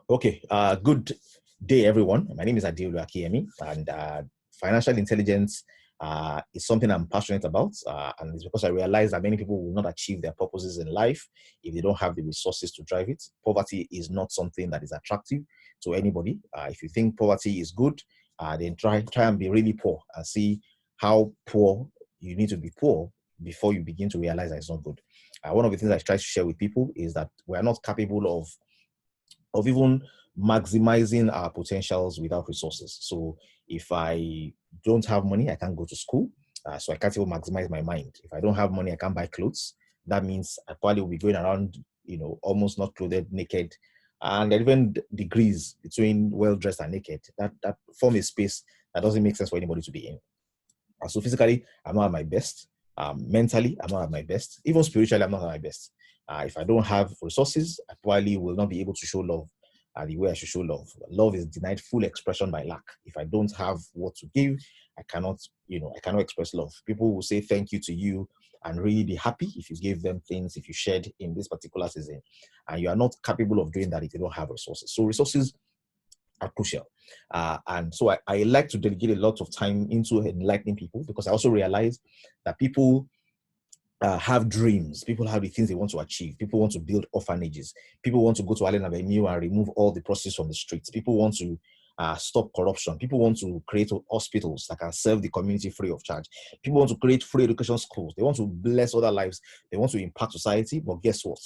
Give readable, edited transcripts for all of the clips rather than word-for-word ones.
Okay, good day, everyone. My name is Adiolu Akiemi, and financial intelligence is something I'm passionate about. And it's because I realize that many people will not achieve their purposes in life if they don't have the resources to drive it. Poverty is not something that is attractive to anybody. If you think poverty is good, then try and be really poor and see how poor you need to be poor before you begin to realize that it's not good. One of the things I try to share with people is that we are not capable of even maximizing our potentials without resources. So if I don't have money, I can't go to school. So I can't even maximize my mind. If I don't have money, I can't buy clothes. That means I probably will be going around, almost not clothed, naked. And there are even degrees between well-dressed and naked. That form a space that doesn't make sense for anybody to be in. So physically, I'm not at my best. Mentally, I'm not at my best. Even spiritually, I'm not at my best. If I don't have resources, I probably will not be able to show love the way I should show love. Love is denied full expression by lack. If I don't have what to give, I cannot express love. People will say thank you to you and really be happy if you gave them things, if you shared in this particular season. And you are not capable of doing that if you don't have resources. So resources are crucial. And so I like to dedicate a lot of time into enlightening people, because I also realize that people have dreams. People have the things they want to achieve. People want to build orphanages. People want to go to Allen Avenue and remove all the prostitutes from the streets. People want to stop corruption. People want to create hospitals that can serve the community free of charge. People want to create free education schools. They want to bless other lives. They want to impact society. But guess what?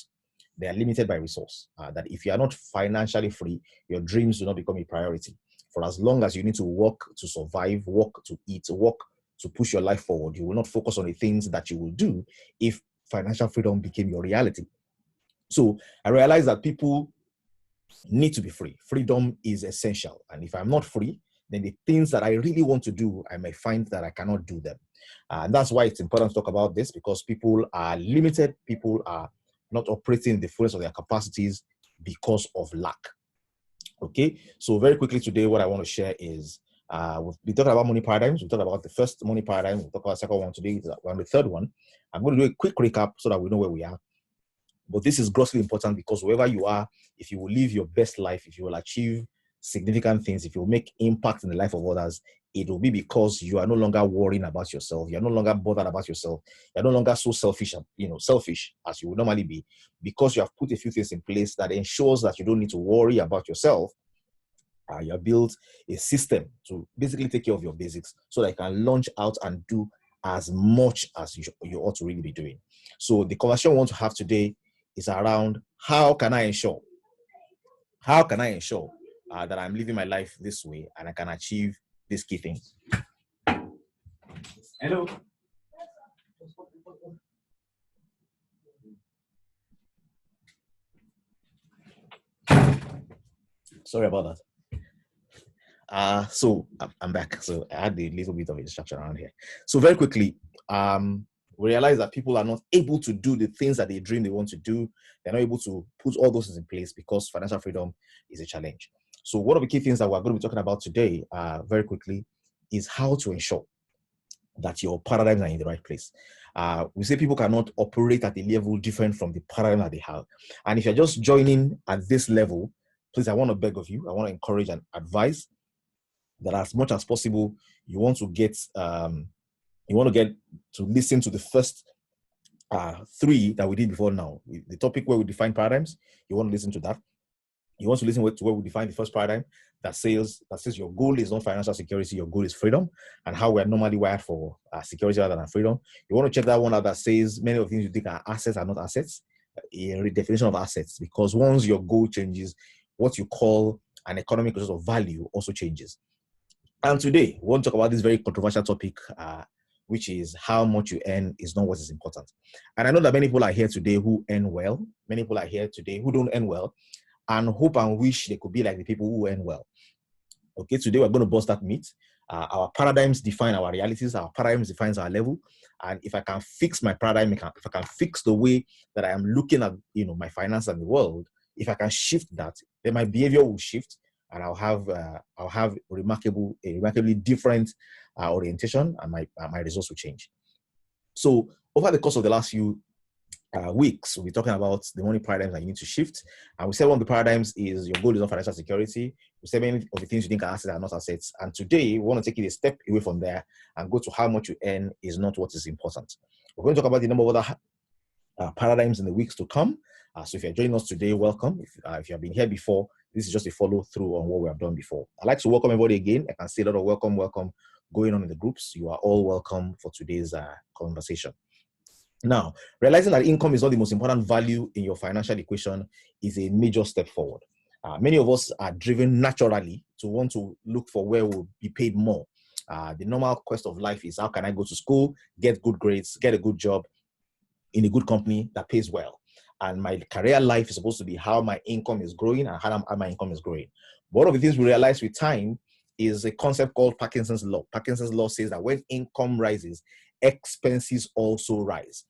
They are limited by resource. That if you are not financially free, your dreams do not become a priority. For as long as you need to work to survive, work to eat, work to push your life forward, you will not focus on the things that you will do if financial freedom became your reality. So I realized that people need to be free. Freedom is essential. And if I'm not free, then the things that I really want to do, I may find that I cannot do them. And that's why it's important to talk about this, because people are limited. People are not operating in the fullness of their capacities because of lack. Okay, so very quickly today, what I want to share is we've been talking about money paradigms. We talked about the first money paradigm. We'll talk about the second one today. We're on the third one. I'm going to do a quick recap so that we know where we are. But this is grossly important, because wherever you are, if you will live your best life, if you will achieve significant things, if you will make impact in the life of others, it will be because you are no longer worrying about yourself. You're no longer bothered about yourself. You're no longer so selfish as you would normally be, because you have put a few things in place that ensures that you don't need to worry about yourself. You have built a system to basically take care of your basics so that you can launch out and do as much as you ought to really be doing. So the conversation we want to have today is around how can I ensure that I'm living my life this way and I can achieve these key things. Hello. Sorry about that. So I'm back. So I had a little bit of a distraction around here. So very quickly, we realize that people are not able to do the things that they dream they want to do. They're not able to put all those things in place because financial freedom is a challenge. So one of the key things that we're going to be talking about today, very quickly, is how to ensure that your paradigms are in the right place. We say people cannot operate at a level different from the paradigm that they have. And if you're just joining at this level, please, I want to beg of you, I want to encourage and advise that as much as possible, you want to get to listen to the first 3 that we did before now. The topic where we define paradigms, you want to listen to that. You want to listen to where we define the first paradigm that says your goal is not financial security, your goal is freedom, and how we are normally wired for security rather than freedom. You want to check that one out that says many of the things you think are assets are not assets, a redefinition of assets, because once your goal changes, what you call an economic resource of value also changes. And today, we want to talk about this very controversial topic, which is how much you earn is not what is important. And I know that many people are here today who earn well. Many people are here today who don't earn well and hope and wish they could be like the people who earn well. Okay, today we're going to bust that myth. Our paradigms define our realities. Our paradigms defines our level. And if I can fix my paradigm, if I can fix the way that I am looking at my finance and the world, if I can shift that, then my behavior will shift, and I'll have a remarkably different orientation, and my results will change. So over the course of the last few weeks, we'll be talking about the money paradigms that you need to shift. And we said one of the paradigms is your goal is not financial security. We said many of the things you think are assets are not assets. And today, we want to take it a step away from there and go to how much you earn is not what is important. We're going to talk about the number of other paradigms in the weeks to come. So if you're joining us today, welcome. If you have been here before, this is just a follow through on what we have done before. I'd like to welcome everybody again. I can see a lot of welcome going on in the groups. You are all welcome for today's conversation. Now, realizing that income is not the most important value in your financial equation is a major step forward. Many of us are driven naturally to want to look for where we'll be paid more. The normal quest of life is how can I go to school, get good grades, get a good job in a good company that pays well. And my career life is supposed to be how my income is growing and how my income is growing. But one of the things we realize with time is a concept called Parkinson's law. Parkinson's law says that when income rises, expenses also rise.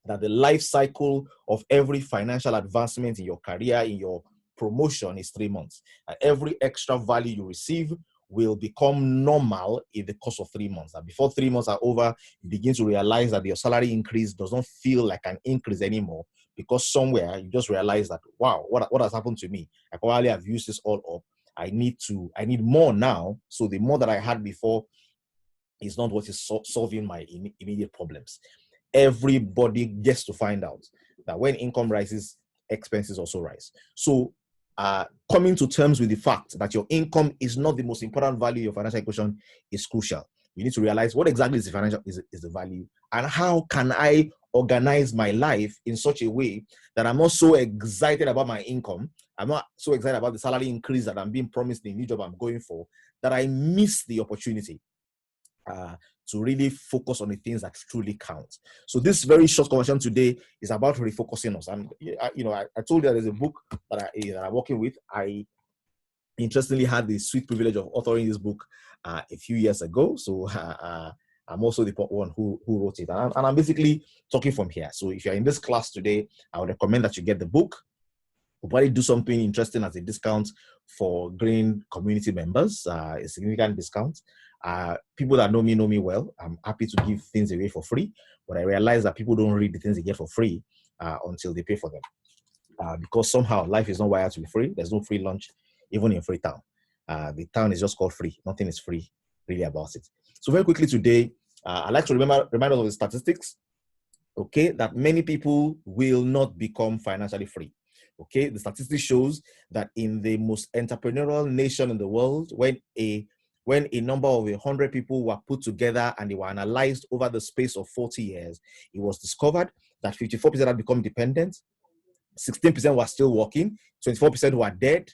That the life cycle of every financial advancement in your career, in your promotion, is 3 months. And every extra value you receive will become normal in the course of 3 months. And before 3 months are over, you begin to realize that your salary increase does not feel like an increase anymore, because somewhere you just realize that, wow, what has happened to me? I probably have used this all up. I need more now. So the more that I had before is not what is solving my immediate problems. Everybody gets to find out that when income rises, expenses also rise. So coming to terms with the fact that your income is not the most important value in your financial equation is crucial. You need to realize what exactly is the financial is the value, and how can I organize my life in such a way that I'm not so excited about my income, I'm not so excited about the salary increase that I'm being promised in the new job I'm going for, that I miss the opportunity to really focus on the things that truly count. So this very short conversation today is about refocusing us. And I told you that there's a book that I'm working with. I interestingly had the sweet privilege of authoring this book a few years ago. So I'm also the one who wrote it, and I'm basically talking from here. So if you're in this class today, I would recommend that you get the book. We'll probably do something interesting as a discount for Green community members, a significant discount. People that know me well. I'm happy to give things away for free, but I realize that people don't read the things they get for free until they pay for them. Because somehow life is not wired to be free. There's no free lunch, even in Freetown. The town is just called free. Nothing is free really about it. So very quickly today, I'd like to remind us of the statistics, okay, that many people will not become financially free. Okay, the statistics shows that in the most entrepreneurial nation in the world, when a number of 100 people were put together and they were analyzed over the space of 40 years, it was discovered that 54% had become dependent, 16% were still working, 24% were dead,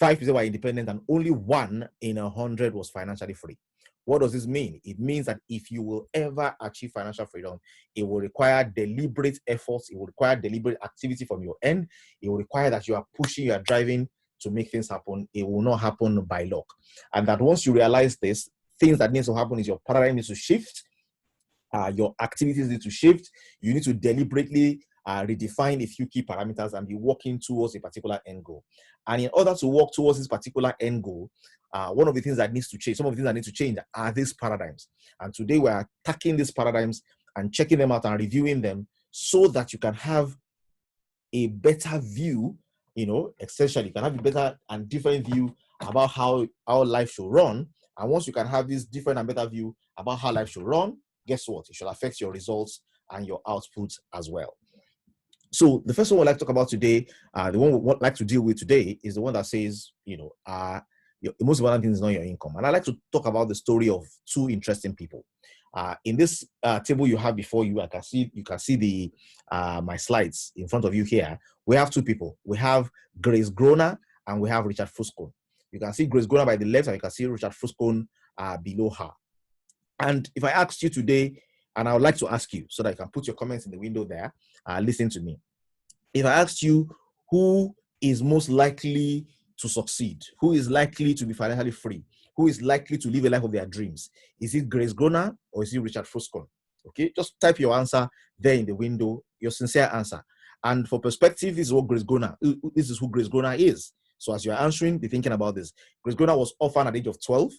5% were independent, and only 1 in 100 was financially free. What does this mean? It means that if you will ever achieve financial freedom, it will require deliberate efforts. It will require deliberate activity from your end. It will require that you are pushing, you are driving to make things happen. It will not happen by luck. And that once you realize this, things that needs to happen is your paradigm needs to shift. Your activities need to shift. You need to deliberately redefine a few key parameters and be working towards a particular end goal. And in order to work towards this particular end goal, one of the things that needs to change, some of the things that need to change are these paradigms. And today we are attacking these paradigms and checking them out and reviewing them so that you can have a better view, essentially, you can have a better and different view about how our life should run. And once you can have this different and better view about how life should run, guess what? It should affect your results and your output as well. So the first one we'd like to talk about today, the one we would like to deal with today is the one that says, the most important thing is not your income. And I'd like to talk about the story of two interesting people. In this table you have before you, you can see the my slides in front of you here. We have two people. We have Grace Groner and we have Richard Fuscon. You can see Grace Groner by the left and you can see Richard Fuscon below her. And if I asked you today, and I would like to ask you so that you can put your comments in the window there, listen to me. If I asked you who is most likely to succeed, who is likely to be financially free, who is likely to live a life of their dreams, is it Grace Groner or is it Richard Fuscon? Okay, just type your answer there in the window, your sincere answer. And for perspective, this is what this is who Grace Groner is. So as you're answering, be thinking about this. Grace Groner was orphaned at the age of 12.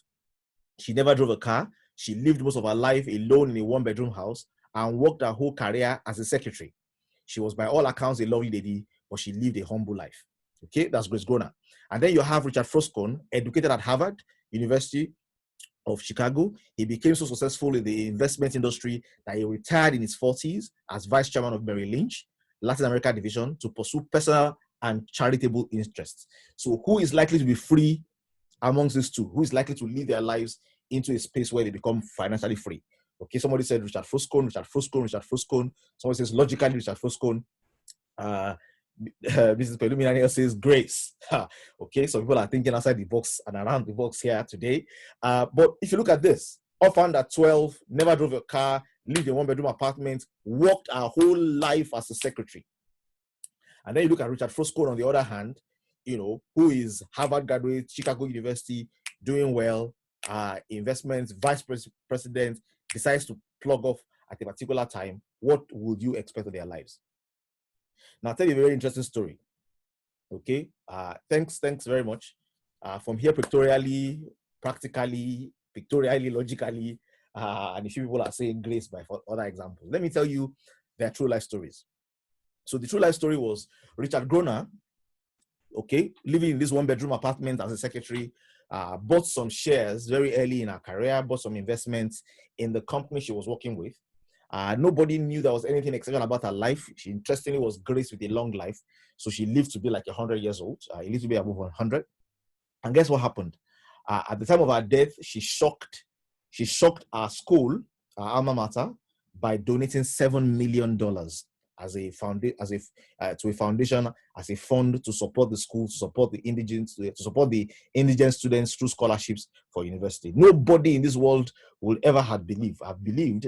She never drove a car. She lived most of her life alone in a one-bedroom house and worked her whole career as a secretary. She was by all accounts a lovely lady, but she lived a humble life. Okay, that's Grace Groner. And then you have Richard Froscone, educated at Harvard University of Chicago. He became so successful in the investment industry that he retired in his 40s as vice chairman of Merrill Lynch, Latin America division, to pursue personal and charitable interests. So who is likely to be free amongst these two? Who is likely to live their lives into a space where they become financially free? Okay, somebody said Richard Froscone, Richard Froscone, Richard Froscone. Somebody says logically Richard Froscone. Mrs. Pelumina says Grace. Okay, so people are thinking outside the box and around the box here today. But if you look at this, orphaned at 12, never drove a car, lived in a one-bedroom apartment, worked her whole life as a secretary. And then you look at Richard Froscone on the other hand, who is Harvard graduate, Chicago University, doing well, investments, vice president, decides to plug off at a particular time. What would you expect of their lives? Now, I'll tell you a very interesting story. Okay, thanks very much. From here, pictorially, practically, pictorially, logically, and a few people are saying grace by other examples. Let me tell you their true life stories. So the true life story was Richard Groner, okay, living in this one-bedroom apartment as a secretary, bought some shares very early in her career, bought some investments in the company she was working with. Nobody knew there was anything exceptional about her life. She interestingly was graced with a long life. So she lived to be like 100 years old, a little bit above 100. And guess what happened? At the time of her death, she shocked our school, our alma mater, by donating $7 million as a to a foundation, as a fund to support the school, to support the indigent students through scholarships for university. Nobody in this world will ever have believed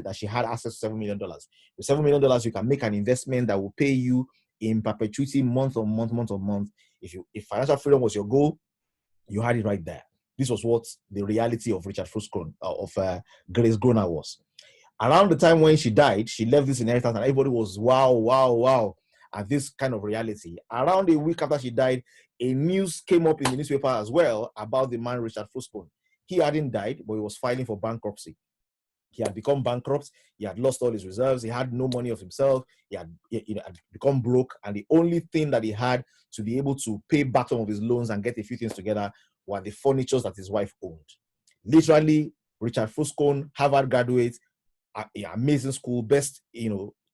that she had access to $7 million. With $7 million, you can make an investment that will pay you in perpetuity, month on month. If financial freedom was your goal, you had it right there. This was what the reality of Richard Froscone, of Grace Groner was. Around the time when she died, she left this inheritance and everybody was wow at this kind of reality. Around a week after she died, a news came up in the newspaper as well about the man Richard Froscone. He hadn't died, but he was filing for bankruptcy. He had become bankrupt. He had lost all his reserves. He had no money of himself. He had become broke. And the only thing that he had to be able to pay back some of his loans and get a few things together were the furniture that his wife owned. Literally, Richard Froscone, Harvard graduate, amazing school, best,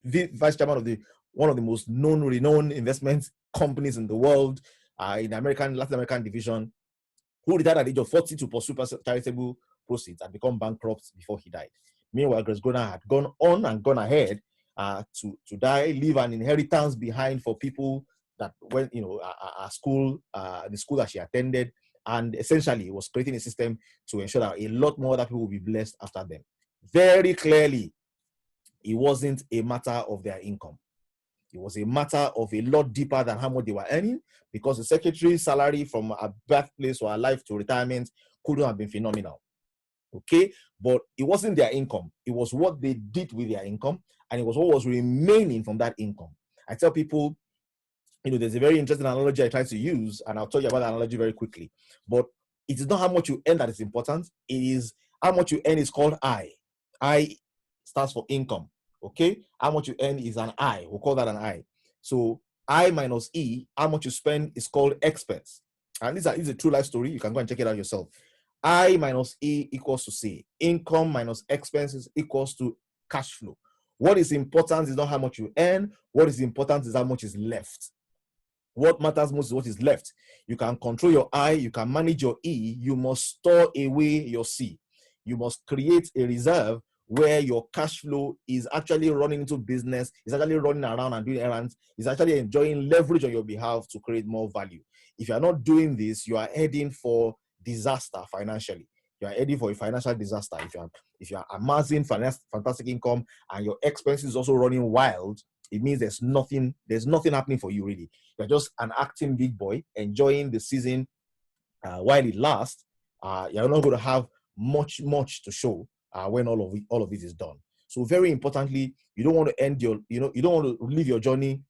vice chairman of one of the most renowned investment companies in the world, in the Latin American division, who retired at the age of 40 to pursue charitable proceeds and become bankrupt before he died. Meanwhile, Grace Groner had gone on and gone ahead to die, leave an inheritance behind for people that went, our school, the school that she attended, and essentially was creating a system to ensure that a lot more other people will be blessed after them. Very clearly, it wasn't a matter of their income. It was a matter of a lot deeper than how much they were earning, because the secretary's salary from a birthplace or a life to retirement couldn't have been phenomenal. Okay, but it wasn't their income. It was what they did with their income, and it was what was remaining from that income. I tell people, there's a very interesting analogy I try to use, and I'll tell you about the analogy very quickly. But it is not how much you earn that is important. It is how much you earn is called I. I stands for income. Okay, how much you earn is an I. We'll call that an I. So I minus E, how much you spend is called expense. And this is a true life story. You can go and check it out yourself. I minus E equals to C. Income minus expenses equals to cash flow. What is important is not how much you earn. What is important is how much is left. What matters most is what is left. You can control your I, you can manage your E, you must store away your C. You must create a reserve where your cash flow is actually running into business, is actually running around and doing errands, is actually enjoying leverage on your behalf to create more value. If you are not doing this, you are heading for disaster financially. You are heading for a financial disaster. If you are amassing fantastic income and your expenses also running wild, it means there's nothing happening for you really. You're just an acting big boy, enjoying the season while it lasts. You're not going to have much to show when all of it is done. So very importantly, you don't want to end you don't want to live your journey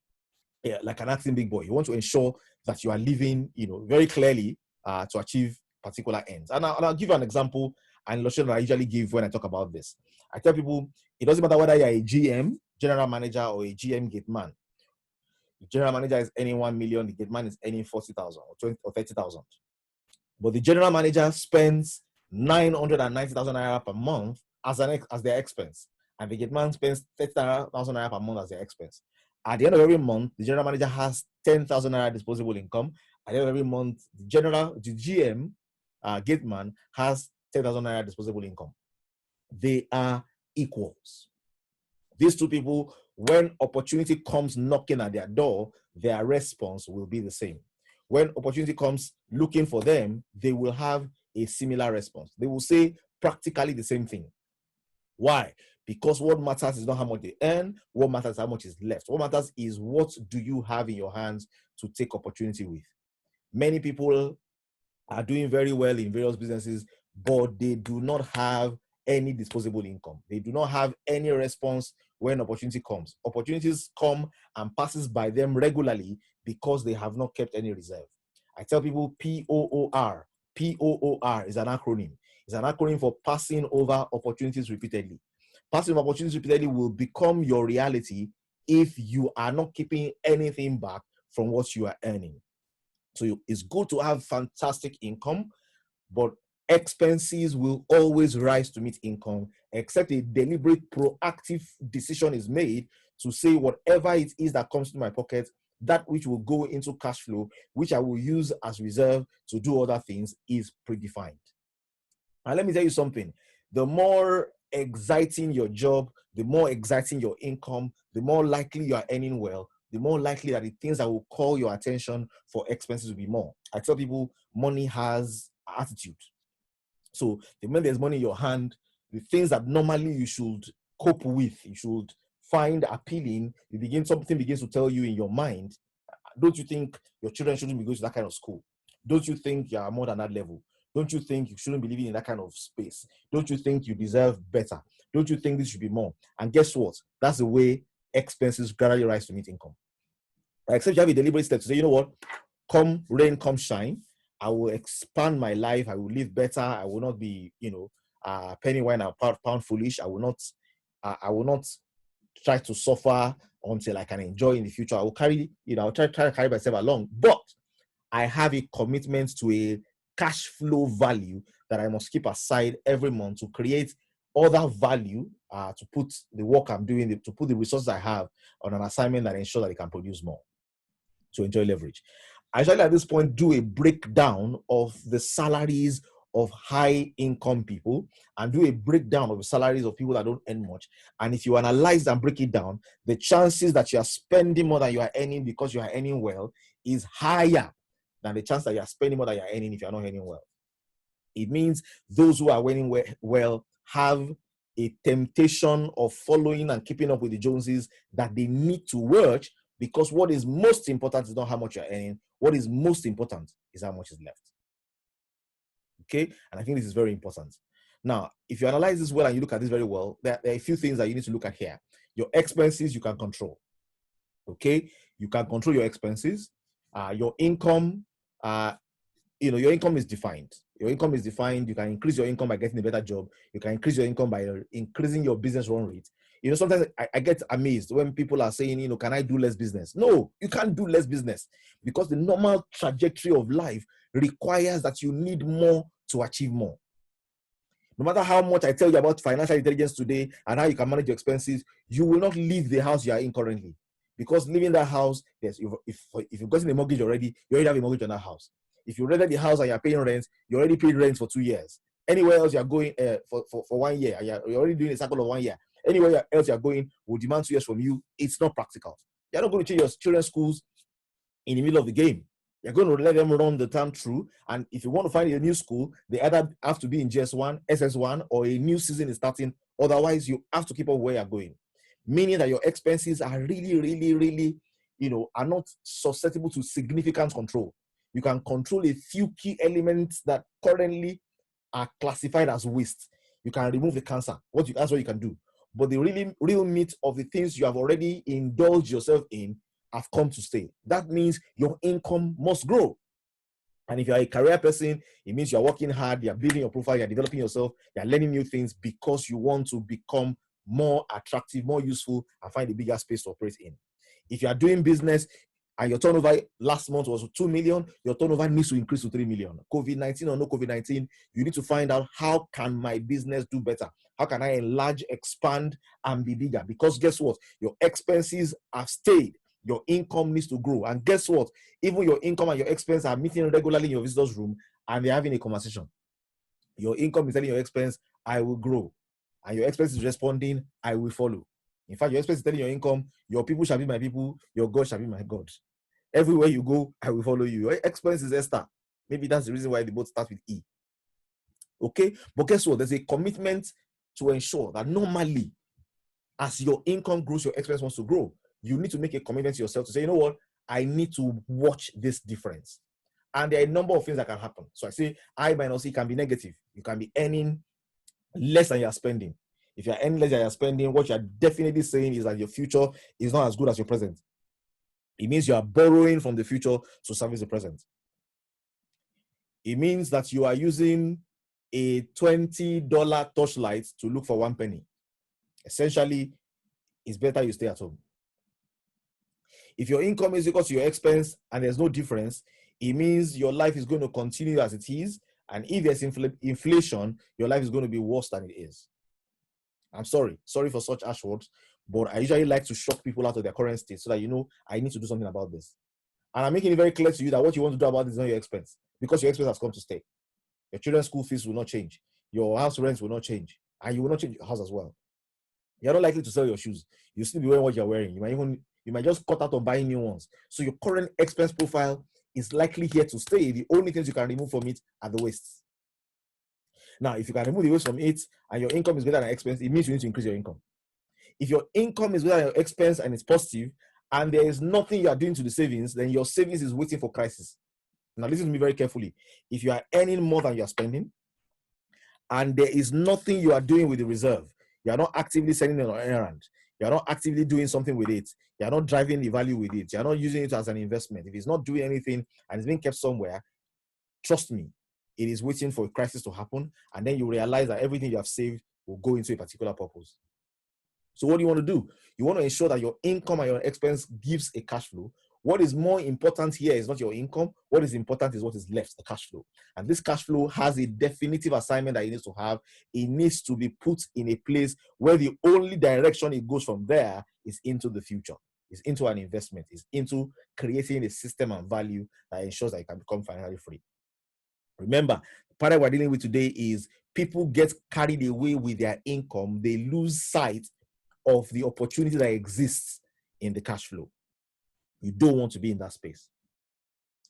like an acting big boy. You want to ensure that you are living, very clearly to achieve particular ends. And I'll give you an example and illustration that I usually give when I talk about this. I tell people, it doesn't matter whether you're a GM, general manager, or a GM gate man. The general manager is earning 1 million, the gate man is earning 40,000 or 20 or 30,000. But the general manager spends 990,000 naira per month as their expense, and the gate man spends 30,000 naira per month as their expense. At the end of every month, the general manager has 10,000 naira disposable income. At the end of every month, the GM, gate man, has 10,000 naira disposable income. They are equals. These two people, when opportunity comes knocking at their door, their response will be the same. When opportunity comes looking for them, they will have a similar response. They will say practically the same thing. Why? Because what matters is not how much they earn. What matters is how much is left. What matters is what do you have in your hands to take opportunity with. Many people are doing very well in various businesses, but they do not have any disposable income. They do not have any response when opportunity comes. Opportunities come and passes by them regularly because they have not kept any reserve. I tell people POOR. POOR is an acronym. It's an acronym for passing over opportunities repeatedly. Passing over opportunities repeatedly will become your reality if you are not keeping anything back from what you are earning. So it's good to have fantastic income, but expenses will always rise to meet income, except a deliberate, proactive decision is made to say whatever it is that comes to my pocket, that which will go into cash flow, which I will use as reserve to do other things, is predefined. And let me tell you something, the more exciting your job, the more exciting your income, the more likely you are earning well, the more likely that the things that will call your attention for expenses will be more. I tell people money has attitude. So the moment there's money in your hand, the things that normally you should cope with, you should find appealing, something begins to tell you in your mind, don't you think your children shouldn't be going to that kind of school? Don't you think you are more than that level? Don't you think you shouldn't be living in that kind of space? Don't you think you deserve better? Don't you think this should be more? And guess what? That's the way expenses gradually rise to meet income. Except you have a deliberate step to say, you know what? Come rain, come shine, I will expand my life. I will live better. I will not be, penny wine and pound foolish. I will not try to suffer until I can enjoy in the future. I will carry, I'll try to carry myself along. But I have a commitment to a cash flow value that I must keep aside every month to create other value, to put the work I'm doing, to put the resources I have on an assignment that ensures that it can produce more. To enjoy leverage. I actually at this point do a breakdown of the salaries of high income people and do a breakdown of the salaries of people that don't earn much. And if you analyze and break it down, the chances that you are spending more than you are earning because you are earning well is higher than the chance that you are spending more than you are earning if you are not earning well. It means those who are earning well have a temptation of following and keeping up with the Joneses that they need to watch, because what is most important is not how much you're earning. What is most important is how much is left. Okay? And I think this is very important. Now, if you analyze this well and you look at this very well, there are a few things that you need to look at here. Your expenses, you can control. Okay? You can control your expenses. Your income, your income is defined. Your income is defined. You can increase your income by getting a better job. You can increase your income by increasing your business run rate. Sometimes I get amazed when people are saying, can I do less business? No, you can't do less business, because the normal trajectory of life requires that you need more to achieve more. No matter how much I tell you about financial intelligence today and how you can manage your expenses, you will not leave the house you are in currently. Because leaving that house, yes, if you've gotten a mortgage already, you already have a mortgage on that house. If you rented the house and you're paying rent, you already paid rent for 2 years. Anywhere else you're going for 1 year, you're already doing a cycle of 1 year. Anywhere else you're going will demand 2 years from you. It's not practical. You're not going to change your children's schools in the middle of the game. You're going to let them run the term through. And if you want to find a new school, they either have to be in GS1, SS1, or a new season is starting. Otherwise, you have to keep up where you're going. Meaning that your expenses are really, really, really, are not susceptible to significant control. You can control a few key elements that currently are classified as waste. You can remove the cancer. That's what you can do. But the real meat of the things you have already indulged yourself in have come to stay. That means your income must grow. And if you're a career person, it means you're working hard, you're building your profile, you're developing yourself, you're learning new things because you want to become more attractive, more useful, and find a bigger space to operate in. If you are doing business, and your turnover last month was 2 million, your turnover needs to increase to 3 million. COVID-19 or no COVID-19, you need to find out, how can my business do better? How can I enlarge, expand, and be bigger? Because guess what? Your expenses have stayed. Your income needs to grow. And guess what? Even your income and your expense are meeting regularly in your visitor's room, and they're having a conversation. Your income is telling your expense, I will grow. And your expense is responding, I will follow. In fact, your expense is telling your income, your people shall be my people, your God shall be my God. Everywhere you go, I will follow you. Your expense is Esther. Maybe that's the reason why the both start with E. Okay? But guess what? There's a commitment to ensure that normally, as your income grows, your expense wants to grow. You need to make a commitment to yourself to say, you know what? I need to watch this difference. And there are a number of things that can happen. So I say I minus E can be negative. You can be earning less than you're spending. If you're earning less than you're spending, what you're definitely saying is that your future is not as good as your present. It means you are borrowing from the future to service the present. It means that you are using a $20 torchlight to look for 1 penny. Essentially, it's better you stay at home. If your income is equal to your expense and there's no difference, it means your life is going to continue as it is. And if there's inflation, your life is going to be worse than it is. I'm sorry for such harsh words, but I usually like to shock people out of their current state so that you know I need to do something about this. And I'm making it very clear to you that what you want to do about this is not your expense, because your expense has come to stay. Your children's school fees will not change. Your house rents will not change. And you will not change your house as well. You're not likely to sell your shoes. You'll still be wearing what you're wearing. You might just cut out on buying new ones. So your current expense profile is likely here to stay. The only things you can remove from it are the wastes. Now, if you can remove the waste from it and your income is better than expense, it means you need to increase your income. If your income is better than your expense and it's positive, and there is nothing you are doing to the savings, then your savings is waiting for crisis. Now, listen to me very carefully. If you are earning more than you are spending, and there is nothing you are doing with the reserve, you are not actively sending an errand, you are not actively doing something with it, you are not driving the value with it, you are not using it as an investment, if it's not doing anything and it's being kept somewhere, trust me, it is waiting for a crisis to happen, and then you realize that everything you have saved will go into a particular purpose. So what do you want to do? You want to ensure that your income and your expense gives a cash flow. What is more important here is not your income. What is important is what is left, the cash flow. And this cash flow has a definitive assignment that it needs to have. It needs to be put in a place where the only direction it goes from there is into the future. It's into an investment. It's into creating a system and value that ensures that it can become financially free. Remember, the part we're dealing with today is people get carried away with their income. They lose sight of the opportunity that exists in the cash flow. You don't want to be in that space.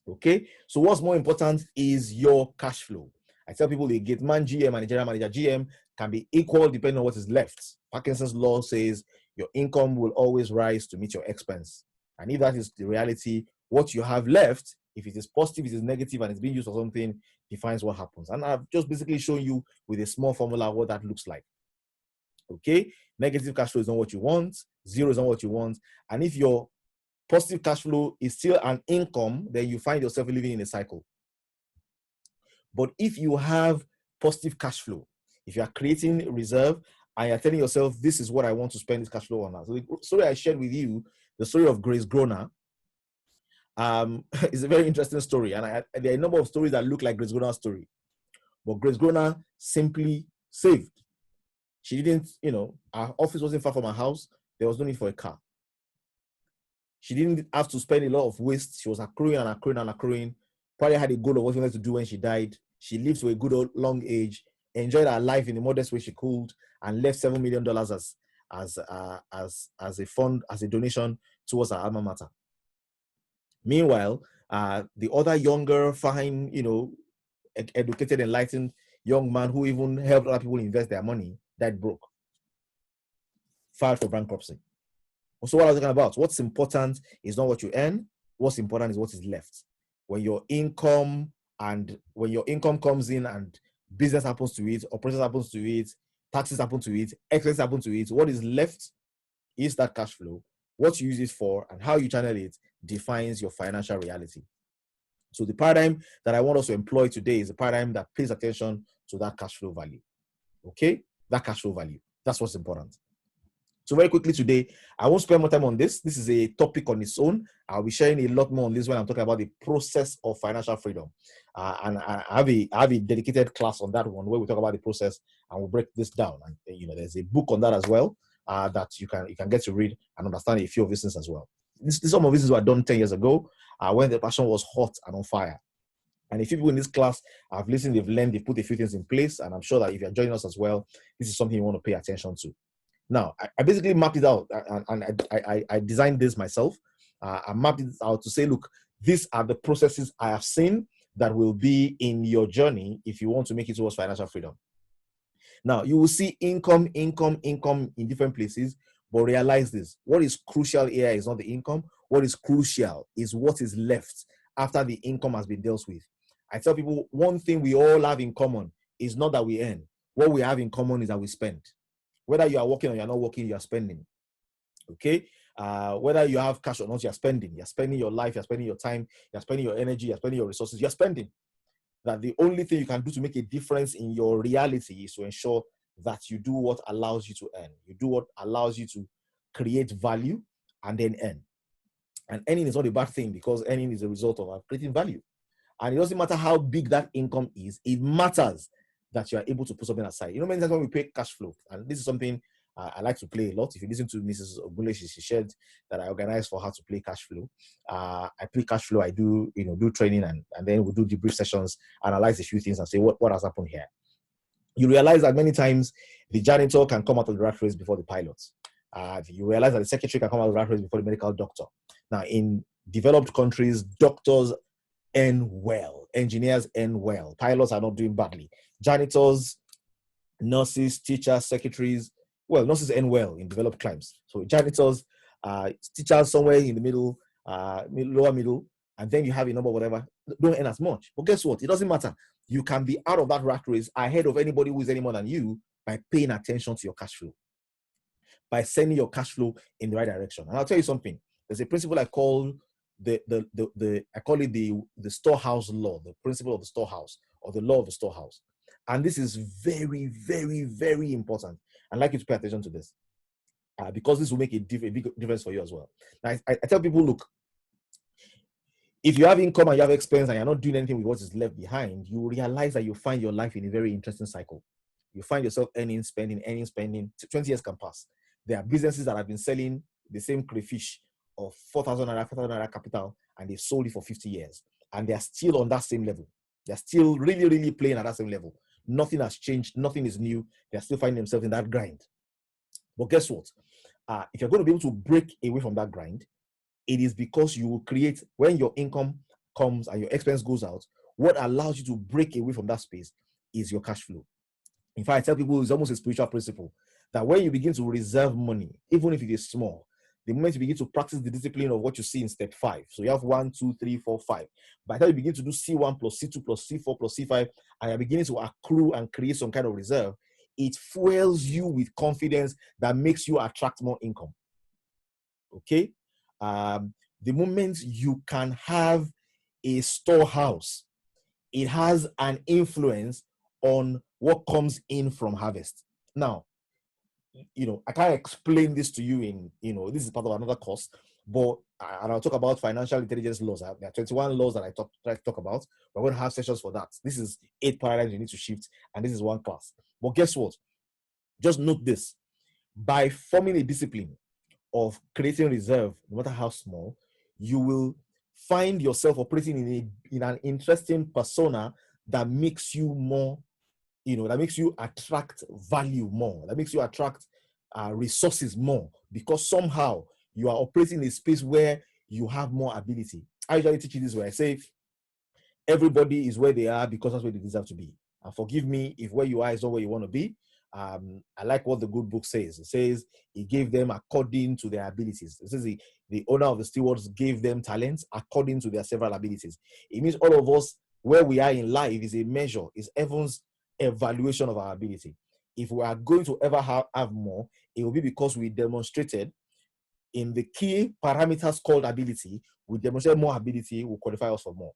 Okay? So what's more important is your cash flow. I tell people the gate man GM and the general manager GM can be equal depending on what is left. Parkinson's law says your income will always rise to meet your expense. And if that is the reality, what you have left, if it is positive, it is negative, and it's being used for something, defines what happens. And I've just basically shown you with a small formula what that looks like. Okay? Negative cash flow is not what you want. Zero is not what you want. And if your positive cash flow is still an income, then you find yourself living in a cycle. But if you have positive cash flow, if you are creating reserve and you're telling yourself, this is what I want to spend this cash flow on. So the story I shared with you, the story of Grace Groner, is a very interesting story. And there are a number of stories that look like Grace Groner's story. But Grace Groner simply saved. She didn't, her office wasn't far from her house. There was no need for a car. She didn't have to spend a lot of waste. She was accruing and accruing and accruing. Probably had a goal of what she wanted to do when she died. She lived to a good old long age, enjoyed her life in the modest way she could, and left $7 million as a fund, as a donation towards her alma mater. Meanwhile, the other younger, fine, educated, enlightened young man who even helped other people invest their money died broke, filed for bankruptcy. So what I was talking about, what's important is not what you earn. What's important is what is left. When your income comes in and business happens to it, operations happens to it, taxes happen to it, expenses happen to it, what is left is that cash flow. What you use it for and how you channel it defines your financial reality. So the paradigm that I want us to employ today is a paradigm that pays attention to that cash flow value. Okay? That cash flow value. That's what's important. So very quickly today, I won't spend more time on this. This is a topic on its own. I'll be sharing a lot more on this when I'm talking about the process of financial freedom. And I have a dedicated class on that one where we talk about the process and we'll break this down. And there's a book on that as well that you can get to read and understand a few of these things as well. Some of these were done 10 years ago when the passion was hot and on fire. And if people in this class have listened, they've learned, they've put a few things in place. And I'm sure that if you're joining us as well, this is something you want to pay attention to. Now, I basically mapped it out and I designed this myself. I mapped it out to say, look, these are the processes I have seen that will be in your journey if you want to make it towards financial freedom. Now, you will see income in different places, but realize this. What is crucial here is not the income. What is crucial is what is left after the income has been dealt with. I tell people one thing we all have in common is not that we earn. What we have in common is that we spend. Whether you are working or you're not working, you are spending. Okay? Whether you have cash or not, you're spending. You're spending your life, you're spending your time, you're spending your energy, you're spending your resources, you're spending. That the only thing you can do to make a difference in your reality is to ensure that you do what allows you to earn. You do what allows you to create value and then earn. And earning is not a bad thing because earning is a result of creating value. And it doesn't matter how big that income is, it matters that you are able to put something aside. Many times when we pay cash flow, and this is something I like to play a lot. If you listen to Mrs. Ogunle, she shared that I organized for her to play cash flow. I play cash flow, I do training, and then we do debrief sessions, analyze a few things and say what has happened here. You realize that many times the janitor can come out of the rat race before the pilot. You realize that the secretary can come out of the rat race before the medical doctor. Now, in developed countries, doctors earn well, engineers earn well, pilots are not doing badly. Janitors, nurses, teachers, secretaries, well, nurses earn well in developed climes. So janitors, teachers somewhere in the middle, lower middle, and then you have a number whatever, don't earn as much. But guess what? It doesn't matter. You can be out of that rat race ahead of anybody who is any more than you by paying attention to your cash flow, by sending your cash flow in the right direction. And I'll tell you something. There's a principle I call the storehouse law, the principle of the storehouse, or the law of the storehouse. And this is very, very, very important. I'd like you to pay attention to this because this will make a big difference for you as well. Now, I tell people, look, if you have income and you have expense and you're not doing anything with what is left behind, you realize that you find your life in a very interesting cycle. You find yourself earning, spending. 20 years can pass. There are businesses that have been selling the same crayfish of 4,000 naira capital, and they've sold it for 50 years. And they're still on that same level. They're still really, really playing at that same level. Nothing has changed. Nothing is new. They're still finding themselves in that grind. But guess what? If you're going to be able to break away from that grind, it is because you will create, when your income comes and your expense goes out, what allows you to break away from that space is your cash flow. In fact, I tell people it's almost a spiritual principle that when you begin to reserve money, even if it is small, the moment you begin to practice the discipline of what you see in step 5, so you have 1, 2, 3, 4, 5. By the time you begin to do C1 plus C2 plus C4 plus C5, and you're beginning to accrue and create some kind of reserve, it fuels you with confidence that makes you attract more income. Okay? The moment you can have a storehouse, it has an influence on what comes in from harvest. Now, I can't explain this to you in, this is part of another course, but, and I'll talk about financial intelligence laws. There are 21 laws that I try to talk about. We're going to have sessions for that. This is 8 paradigms you need to shift, and this is one class. But guess what? Just note this. By forming a discipline of creating reserve, no matter how small, you will find yourself operating in an interesting persona that makes you more, that makes you attract value more, that makes you attract resources more, because somehow you are operating in a space where you have more ability. I usually teach you this way. I say, everybody is where they are because that's where they deserve to be. And forgive me if where you are is not where you want to be. I like what the good book says. It says he gave them according to their abilities. It says the owner of the stewards gave them talents according to their several abilities. It means all of us, where we are in life, is a measure, is heaven's evaluation of our ability. If we are going to ever have more, it will be because we demonstrated in the key parameters called ability, we demonstrate more ability, will qualify us for more.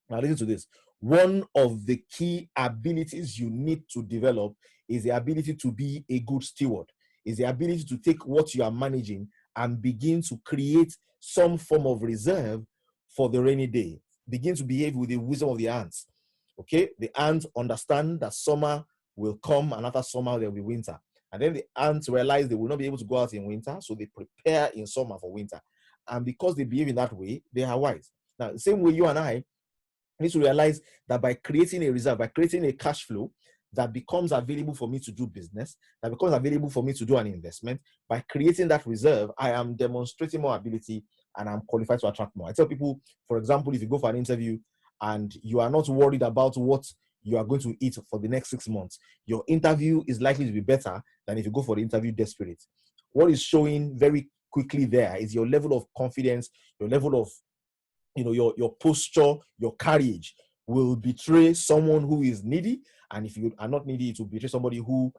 Now listen to this. One of the key abilities you need to develop is the ability to be a good steward. is the ability to take what you are managing and begin to create some form of reserve for the rainy day. Begin to behave with the wisdom of the ants. Okay, the ants understand that summer will come, and after summer there will be winter. And then the ants realize they will not be able to go out in winter, so they prepare in summer for winter. And because they behave in that way, they are wise. Now, the same way you and I need to realize that by creating a reserve, by creating a cash flow that becomes available for me to do business, that becomes available for me to do an investment, by creating that reserve, I am demonstrating more ability and I'm qualified to attract more. I tell people, for example, if you go for an interview and you are not worried about what you are going to eat for the next 6 months, your interview is likely to be better than if you go for the interview desperate. What is showing very quickly there is your level of confidence, your level of, your posture, your carriage will betray someone who is needy. And if you are not needy, it will betray somebody who,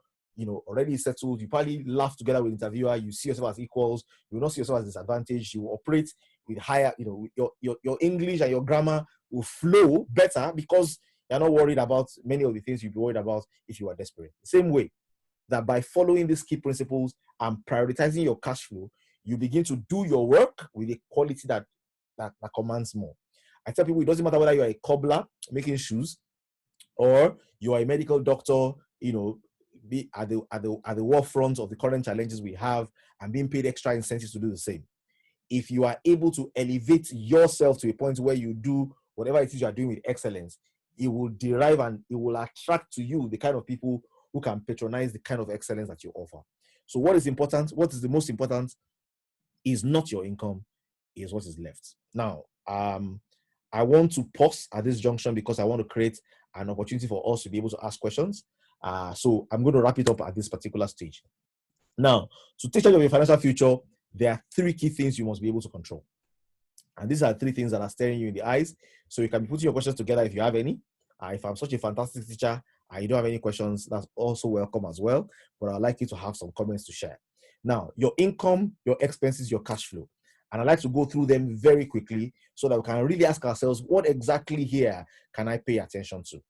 already settled. You probably laugh together with the interviewer. You see yourself as equals. You will not see yourself as disadvantaged. You will operate with higher, your English and your grammar will flow better because you're not worried about many of the things you'd be worried about if you are desperate. The same way that by following these key principles and prioritizing your cash flow, you begin to do your work with a quality that commands more. I tell people it doesn't matter whether you're a cobbler making shoes or you are a medical doctor, be at the war front of the current challenges we have and being paid extra incentives to do the same. If you are able to elevate yourself to a point where you do whatever it is you are doing with excellence, it will derive and it will attract to you the kind of people who can patronize the kind of excellence that you offer. So what is important? What is the most important is not your income, is what is left. Now, I want to pause at this junction because I want to create an opportunity for us to be able to ask questions. So I'm going to wrap it up at this particular stage. Now, to take charge of your financial future, there are 3 key things you must be able to control. And these are 3 things that are staring you in the eyes. So you can be putting your questions together if you have any. If I'm such a fantastic teacher and you don't have any questions, that's also welcome as well. But I'd like you to have some comments to share. Now, your income, your expenses, your cash flow. And I'd like to go through them very quickly so that we can really ask ourselves, what exactly here can I pay attention to?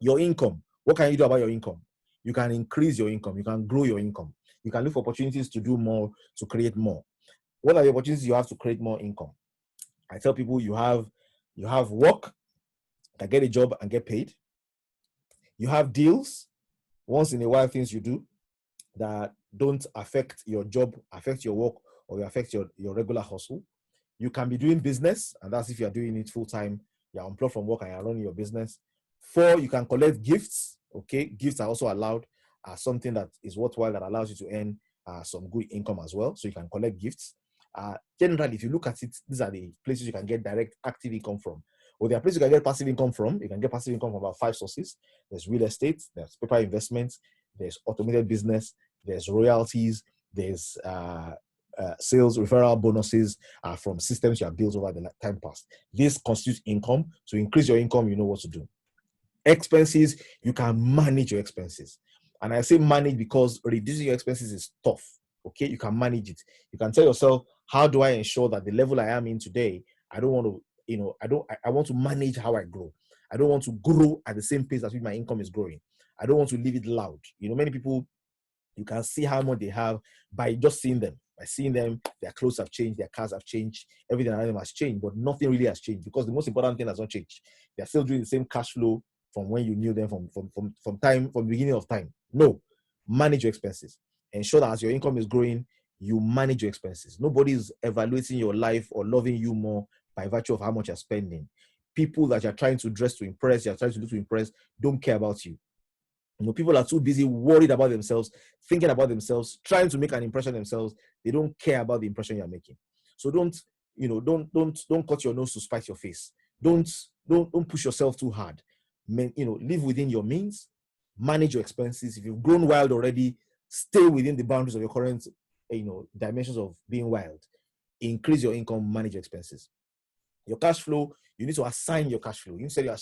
Your income. What can you do about your income? You can increase your income. You can grow your income. You can look for opportunities to do more, to create more. What are the opportunities you have to create more income? I tell people you have work, can get a job and get paid. You have deals, once in a while things you do that don't affect your job, affect your work, or affect your regular hustle. You can be doing business, and that's if you're doing it full time, you're unplugged from work and you're running your business. 4, you can collect gifts. Okay, gifts are also allowed, something that is worthwhile that allows you to earn some good income as well. So you can collect gifts. Generally, if you look at it, these are the places you can get direct active income from. Or there are places you can get passive income from. You can get passive income from about 5 sources. There's real estate, there's paper investments, there's automated business, there's royalties, there's sales referral bonuses from systems you have built over the time past. This constitutes income. To increase your income, you know what to do. Expenses, you can manage your expenses. And I say manage because reducing your expenses is tough. Okay, you can manage it. You can tell yourself, how do I ensure that the level I am in today, I don't want to, I want to manage how I grow. I don't want to grow at the same pace as my income is growing. I don't want to leave it loud. Many people, you can see how much they have by just seeing them. By seeing them, their clothes have changed, their cars have changed, everything around them has changed, but nothing really has changed because the most important thing has not changed. They're still doing the same cash flow from when you knew them from the beginning of time. No, manage your expenses. Ensure that as your income is growing, you manage your expenses. Nobody is evaluating your life or loving you more by virtue of how much you're spending. People that you're trying to dress to impress, you're trying to do to impress, don't care about you. People are too busy worried about themselves, thinking about themselves, trying to make an impression themselves. They don't care about the impression you're making. So don't cut your nose to spite your face. Don't push yourself too hard. Live within your means, manage your expenses. If you've grown wild already, stay within the boundaries of your current, dimensions of being wild. Increase your income, manage your expenses. Your cash flow, you need to assign your cash flow. You set your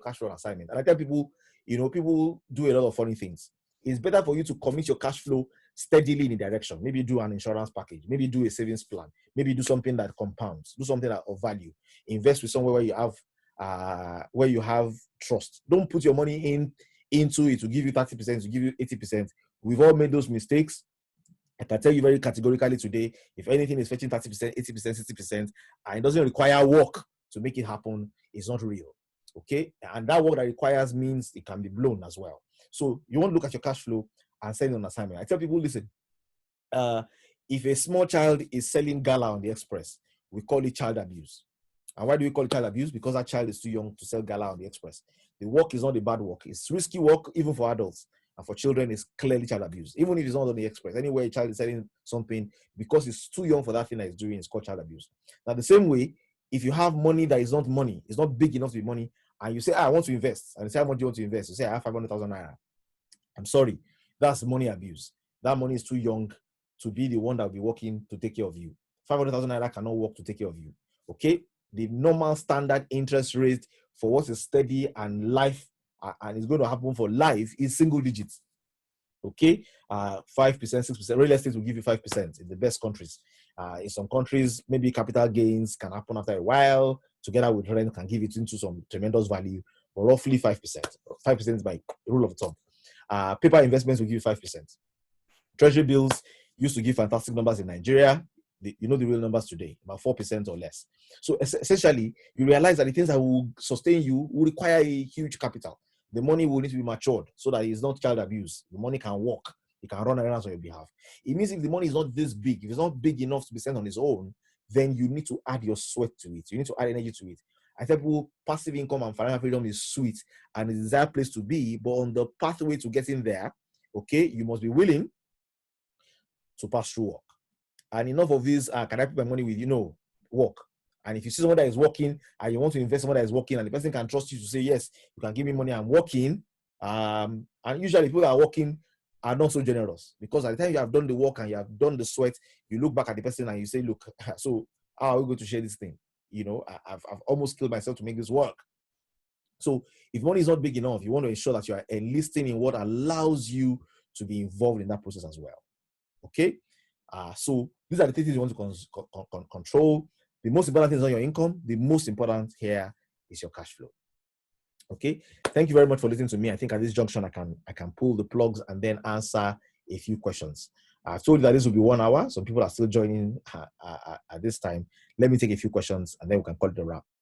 cash flow assignment. And I tell people, people do a lot of funny things. It's better for you to commit your cash flow steadily in a direction. Maybe do an insurance package. Maybe do a savings plan. Maybe do something that compounds. Do something that of value. Invest with somewhere where you have trust. Don't put your money into it to give you 30%, to give you 80%. We've all made those mistakes. I can tell you very categorically today, if anything is fetching 30%, 80%, 60%, and it doesn't require work to make it happen, it's not real. Okay? And that work that requires means it can be blown as well. So you want to look at your cash flow and send an assignment. I tell people, listen, if a small child is selling gala on the express, we call it child abuse. And why do we call it child abuse? Because that child is too young to sell gala on the express. The work is not a bad work. It's risky work, even for adults. And for children, it's clearly child abuse. Even if it's not on the express, anywhere a child is selling something, because it's too young for that thing that it's doing, it's called child abuse. Now, the same way, if you have money that is not money, it's not big enough to be money, and you say, I want to invest, and you say, how much do you want to invest? You say, I have 500,000 naira. I'm sorry, that's money abuse. That money is too young to be the one that will be working to take care of you. 500,000 naira cannot work to take care of you. Okay? The normal standard interest rate for what is steady and life, and it's going to happen for life, is single digits. Okay? 5%, 6%. Real estate will give you 5% in the best countries. In some countries, maybe capital gains can happen after a while, together with rent can give it into some tremendous value, but roughly 5%. 5% is by rule of thumb. Paper investments will give you 5%. Treasury bills used to give fantastic numbers in Nigeria. You know the real numbers today, about 4% or less. So essentially, you realize that the things that will sustain you will require a huge capital. The money will need to be matured so that it's not child abuse. The money can work. It can run around on your behalf. It means if the money is not this big, if it's not big enough to be spent on its own, then you need to add your sweat to it. You need to add energy to it. I tell people passive income and financial freedom is sweet and it's a desired place to be, but on the pathway to getting there, okay, you must be willing to pass through work. And enough of these, can I put my money with, work. And if you see someone that is working and you want to invest someone that is working and the person can trust you to say, yes, you can give me money, I'm working. And usually people that are working are not so generous, because at the time you have done the work and you have done the sweat, you look back at the person and you say, look, so how are we going to share this thing? I've almost killed myself to make this work. So if money is not big enough, you want to ensure that you are enlisting in what allows you to be involved in that process as well. Okay? So these are the things you want to control. The most important thing is not your income. The most important here is your cash flow. Okay. Thank you very much for listening to me. I think at this junction, I can pull the plugs and then answer a few questions. I've told you that this will be 1 hour. Some people are still joining at this time. Let me take a few questions and then we can call it a wrap.